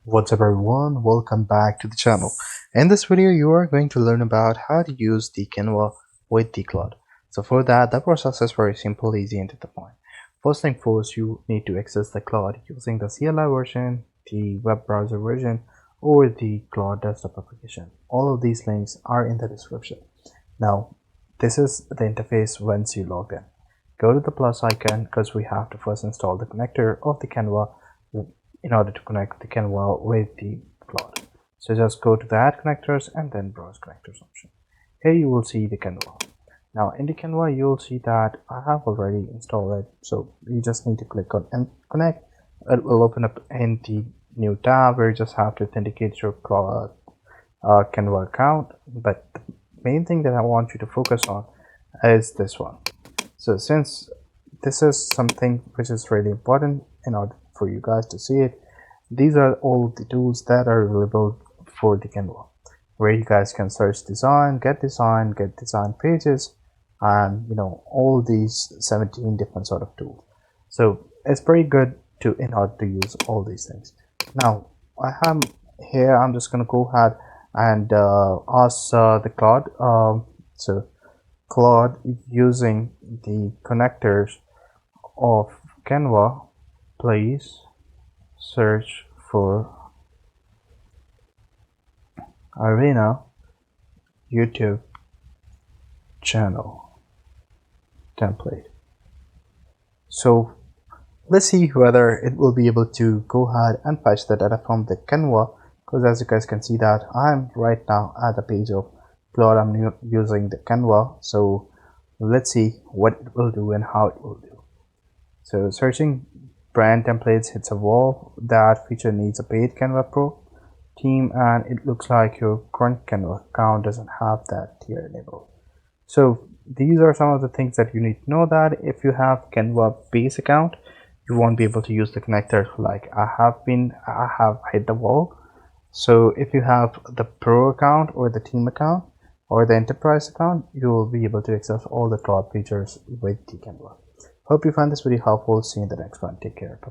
What's up everyone, welcome back to the channel. In this video you are going to learn about how to use the Canva with the Claude. So for that, the process is very simple, easy and to the point. First thing first, you need to access the Claude using the CLI version, the web browser version, or the Claude desktop application. All of these links are in the description. Now this is the interface once you log in. Go to the plus icon because we have to first install the connector of the Canva in order to connect the Canva with the Claude. So just go to the add connectors and then browse connectors option. Here you will see the Canva. Now in the Canva you'll see that I have already installed it, so you just need to click on and connect. It will open up in the new tab where you just have to authenticate your Claude Canva account. But the main thing that I want you to focus on is this one. So since this is something which is really important in order for you guys to see it, these are all the tools that are available for the Canva, where you guys can search design, get design pages, and all these 17 different sort of tools. So it's pretty good to in order to use all these things. Now I have here, I'm just going to go ahead and ask the Claude. So Claude, using the connectors of Canva, please search for Arena YouTube channel template. So let's see whether it will be able to go ahead and fetch the data from the Canva, because as you guys can see that I'm right now at the page of Claude. I'm using the Canva, so let's see what it will do and how it will do. So searching brand templates hits a wall. That feature needs a paid Canva Pro team, and it looks like your current Canva account doesn't have that tier enabled. So these are some of the things that you need to know, that if you have Canva base account, you won't be able to use the connector like I have hit the wall. So if you have the Pro account or the team account or the enterprise account, you will be able to access all the Claude features with the Canva. Hope you find this video helpful. See you in the next one. Take care. Bye.